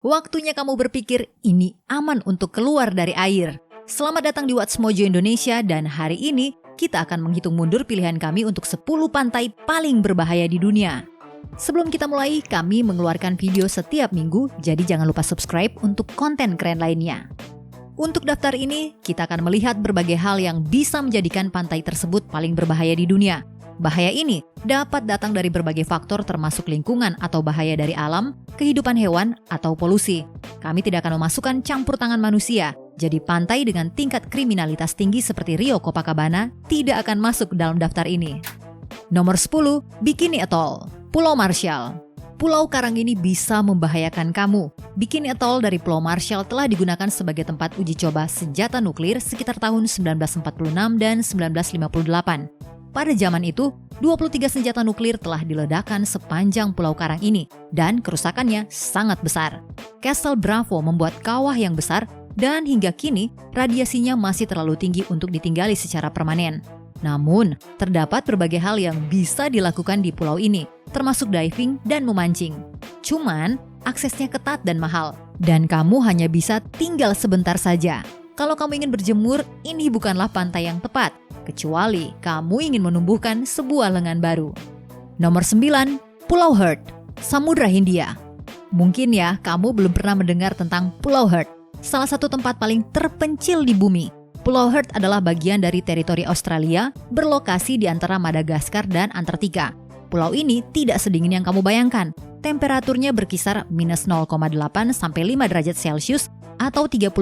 Waktunya kamu berpikir ini aman untuk keluar dari air. Selamat datang di What's Mojo Indonesia dan hari ini kita akan menghitung mundur pilihan kami untuk 10 pantai paling berbahaya di dunia. Sebelum kita mulai, kami mengeluarkan video setiap minggu, jadi jangan lupa subscribe untuk konten keren lainnya. Untuk daftar ini, kita akan melihat berbagai hal yang bisa menjadikan pantai tersebut paling berbahaya di dunia. Bahaya ini dapat datang dari berbagai faktor termasuk lingkungan atau bahaya dari alam, kehidupan hewan, atau polusi. Kami tidak akan memasukkan campur tangan manusia, jadi pantai dengan tingkat kriminalitas tinggi seperti Rio Copacabana tidak akan masuk dalam daftar ini. Nomor 10, Bikini Atoll, Pulau Marshall. Pulau karang ini bisa membahayakan kamu. Bikini Atoll dari Pulau Marshall telah digunakan sebagai tempat uji coba senjata nuklir sekitar tahun 1946 dan 1958. Pada zaman itu, 23 senjata nuklir telah diledakkan sepanjang Pulau Karang ini dan kerusakannya sangat besar. Castle Bravo membuat kawah yang besar dan hingga kini radiasinya masih terlalu tinggi untuk ditinggali secara permanen. Namun, terdapat berbagai hal yang bisa dilakukan di pulau ini, termasuk diving dan memancing. Cuman, aksesnya ketat dan mahal, dan kamu hanya bisa tinggal sebentar saja. Kalau kamu ingin berjemur, ini bukanlah pantai yang tepat, kecuali kamu ingin menumbuhkan sebuah lengan baru. Nomor 9, Pulau Heard, Samudra Hindia. Mungkin ya, kamu belum pernah mendengar tentang Pulau Heard, salah satu tempat paling terpencil di bumi. Pulau Heard adalah bagian dari teritori Australia, berlokasi di antara Madagaskar dan Antartika. Pulau ini tidak sedingin yang kamu bayangkan. Temperaturnya berkisar minus 0,8 sampai 5 derajat Celcius atau 30,6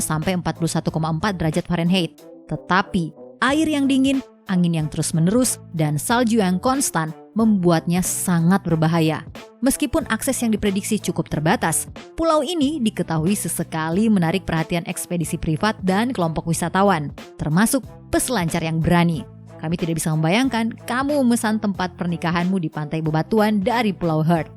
sampai 41,4 derajat Fahrenheit. Tetapi, air yang dingin, angin yang terus-menerus, dan salju yang konstan membuatnya sangat berbahaya. Meskipun akses yang diprediksi cukup terbatas, pulau ini diketahui sesekali menarik perhatian ekspedisi privat dan kelompok wisatawan, termasuk peselancar yang berani. Kami tidak bisa membayangkan kamu memesan tempat pernikahanmu di pantai bebatuan dari Pulau Heard.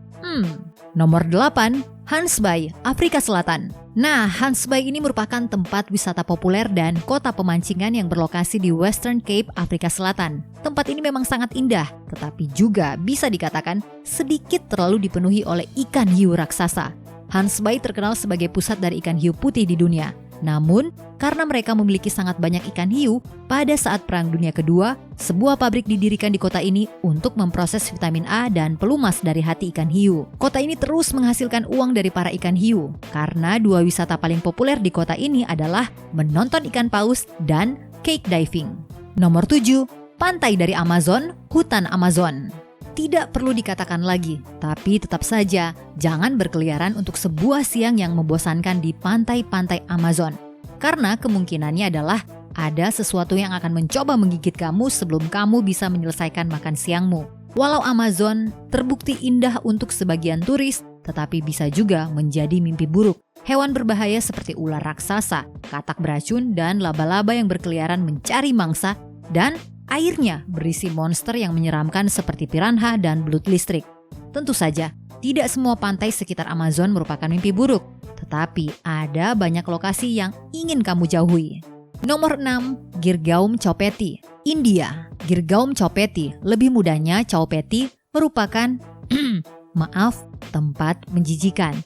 Nomor 8, Hans Bay, Afrika Selatan. Nah, Hans Bay ini merupakan tempat wisata populer dan kota pemancingan yang berlokasi di Western Cape, Afrika Selatan. Tempat ini memang sangat indah, tetapi juga bisa dikatakan sedikit terlalu dipenuhi oleh ikan hiu raksasa. Hans Bay terkenal sebagai pusat dari ikan hiu putih di dunia. Namun, karena mereka memiliki sangat banyak ikan hiu, pada saat Perang Dunia Kedua, sebuah pabrik didirikan di kota ini untuk memproses vitamin A dan pelumas dari hati ikan hiu. Kota ini terus menghasilkan uang dari para ikan hiu, karena dua wisata paling populer di kota ini adalah menonton ikan paus dan cake diving. Nomor 7, pantai dari Amazon, hutan Amazon. Tidak perlu dikatakan lagi, tapi tetap saja jangan berkeliaran untuk sebuah siang yang membosankan di pantai-pantai Amazon. Karena kemungkinannya adalah ada sesuatu yang akan mencoba menggigit kamu sebelum kamu bisa menyelesaikan makan siangmu. Walau Amazon terbukti indah untuk sebagian turis, tetapi bisa juga menjadi mimpi buruk. Hewan berbahaya seperti ular raksasa, katak beracun, dan laba-laba yang berkeliaran mencari mangsa, dan airnya berisi monster yang menyeramkan seperti piranha dan belut listrik. Tentu saja, tidak semua pantai sekitar Amazon merupakan mimpi buruk, tetapi ada banyak lokasi yang ingin kamu jauhi. Nomor 6, Girgaum Chau Phraya, India. Girgaum Chau Phraya, lebih mudahnya Chau Phraya, merupakan tempat menjijikan.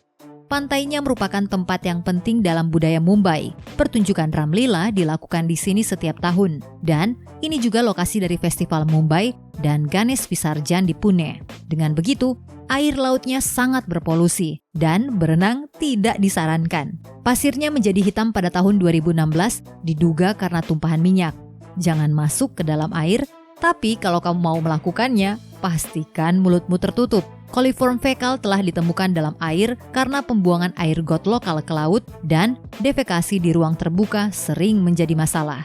Pantainya merupakan tempat yang penting dalam budaya Mumbai. Pertunjukan Ramlila dilakukan di sini setiap tahun. Dan ini juga lokasi dari Festival Mumbai dan Ganesh Visarjan di Pune. Dengan begitu, air lautnya sangat berpolusi dan berenang tidak disarankan. Pasirnya menjadi hitam pada tahun 2016 diduga karena tumpahan minyak. Jangan masuk ke dalam air, tapi kalau kamu mau melakukannya, pastikan mulutmu tertutup. Coliform fekal telah ditemukan dalam air karena pembuangan air got lokal ke laut dan defekasi di ruang terbuka sering menjadi masalah.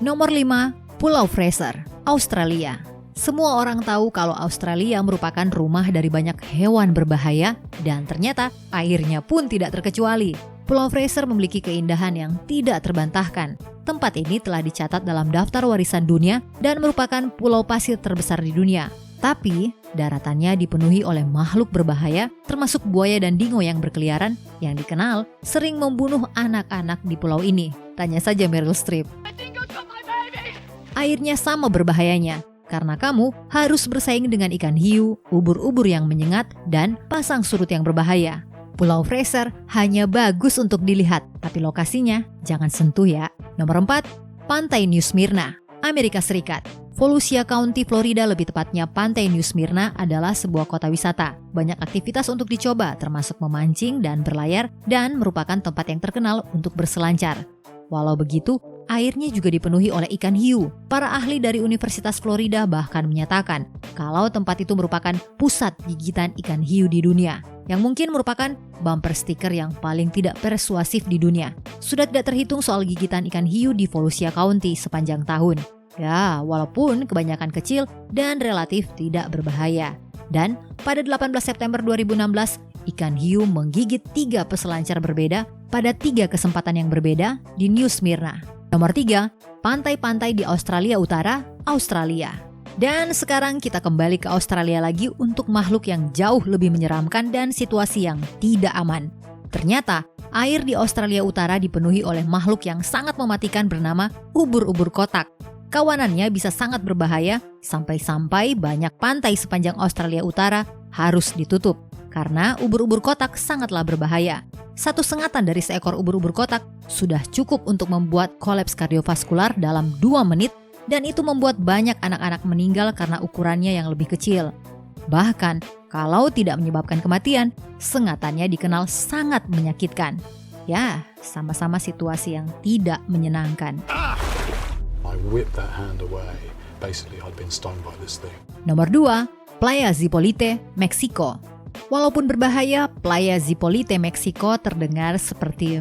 Nomor 5, Pulau Fraser, Australia. Semua orang tahu kalau Australia merupakan rumah dari banyak hewan berbahaya dan ternyata airnya pun tidak terkecuali. Pulau Fraser memiliki keindahan yang tidak terbantahkan. Tempat ini telah dicatat dalam daftar warisan dunia dan merupakan pulau pasir terbesar di dunia. Tapi, daratannya dipenuhi oleh makhluk berbahaya, termasuk buaya dan dingo yang berkeliaran, yang dikenal sering membunuh anak-anak di pulau ini. Tanya saja Meryl Streep. Airnya sama berbahayanya, karena kamu harus bersaing dengan ikan hiu, ubur-ubur yang menyengat, dan pasang surut yang berbahaya. Pulau Fraser hanya bagus untuk dilihat, tapi lokasinya jangan sentuh ya. Nomor 4, Pantai New Smyrna, Amerika Serikat. Volusia County, Florida, lebih tepatnya Pantai New Smyrna, adalah sebuah kota wisata. Banyak aktivitas untuk dicoba, termasuk memancing dan berlayar, dan merupakan tempat yang terkenal untuk berselancar. Walau begitu, airnya juga dipenuhi oleh ikan hiu. Para ahli dari Universitas Florida bahkan menyatakan kalau tempat itu merupakan pusat gigitan ikan hiu di dunia, yang mungkin merupakan bumper stiker yang paling tidak persuasif di dunia. Sudah tidak terhitung soal gigitan ikan hiu di Volusia County sepanjang tahun. Ya, walaupun kebanyakan kecil dan relatif tidak berbahaya. Dan pada 18 September 2016, ikan hiu menggigit 3 peselancar berbeda pada 3 kesempatan yang berbeda di New Smyrna. Nomor 3, pantai-pantai di Australia Utara, Australia. Dan sekarang kita kembali ke Australia lagi untuk makhluk yang jauh lebih menyeramkan dan situasi yang tidak aman. Ternyata, air di Australia Utara dipenuhi oleh makhluk yang sangat mematikan bernama ubur-ubur kotak. Kawanannya bisa sangat berbahaya sampai-sampai banyak pantai sepanjang Australia Utara harus ditutup karena ubur-ubur kotak sangatlah berbahaya. Satu sengatan dari seekor ubur-ubur kotak sudah cukup untuk membuat kolaps kardiovaskular dalam 2 menit, dan itu membuat banyak anak-anak meninggal karena ukurannya yang lebih kecil. Bahkan, kalau tidak menyebabkan kematian, sengatannya dikenal sangat menyakitkan. Ya, sama-sama situasi yang tidak menyenangkan. I whipped that hand away. Basically, I'd been stung by this thing. Nomor 2, Playa Zipolite, Meksiko. Walaupun berbahaya, Playa Zipolite, Meksiko terdengar seperti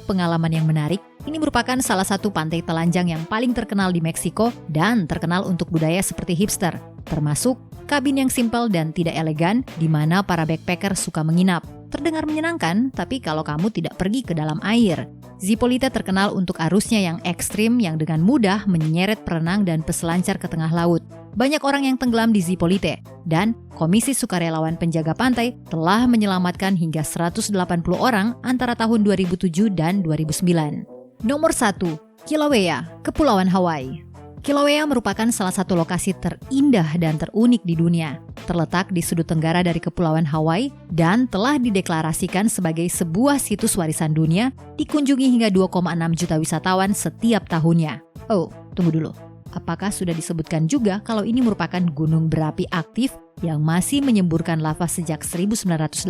pengalaman yang menarik. Ini merupakan salah satu pantai telanjang yang paling terkenal di Meksiko dan terkenal untuk budaya seperti hipster, termasuk kabin yang simpel dan tidak elegan di mana para backpacker suka menginap. Terdengar menyenangkan, tapi kalau kamu tidak pergi ke dalam air. Zipolite terkenal untuk arusnya yang ekstrim yang dengan mudah menyeret perenang dan peselancar ke tengah laut. Banyak orang yang tenggelam di Zipolite, dan Komisi Sukarelawan Penjaga Pantai telah menyelamatkan hingga 180 orang antara tahun 2007 dan 2009. Nomor 1, Kilauea, Kepulauan Hawaii. Kilauea merupakan salah satu lokasi terindah dan terunik di dunia. Terletak di sudut tenggara dari Kepulauan Hawaii dan telah dideklarasikan sebagai sebuah situs warisan dunia, dikunjungi hingga 2,6 juta wisatawan setiap tahunnya. Oh, tunggu dulu. Apakah sudah disebutkan juga kalau ini merupakan gunung berapi aktif yang masih menyemburkan lava sejak 1983?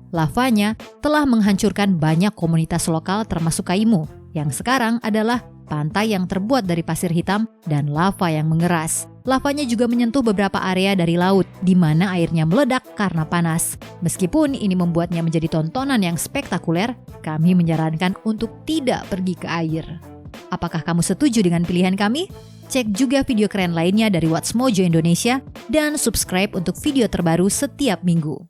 Lavanya telah menghancurkan banyak komunitas lokal termasuk Kaimu, yang sekarang adalah pantai yang terbuat dari pasir hitam dan lava yang mengeras. Lavanya juga menyentuh beberapa area dari laut, di mana airnya meledak karena panas. Meskipun ini membuatnya menjadi tontonan yang spektakuler, kami menyarankan untuk tidak pergi ke air. Apakah kamu setuju dengan pilihan kami? Cek juga video keren lainnya dari What's Mojo Indonesia, dan subscribe untuk video terbaru setiap minggu.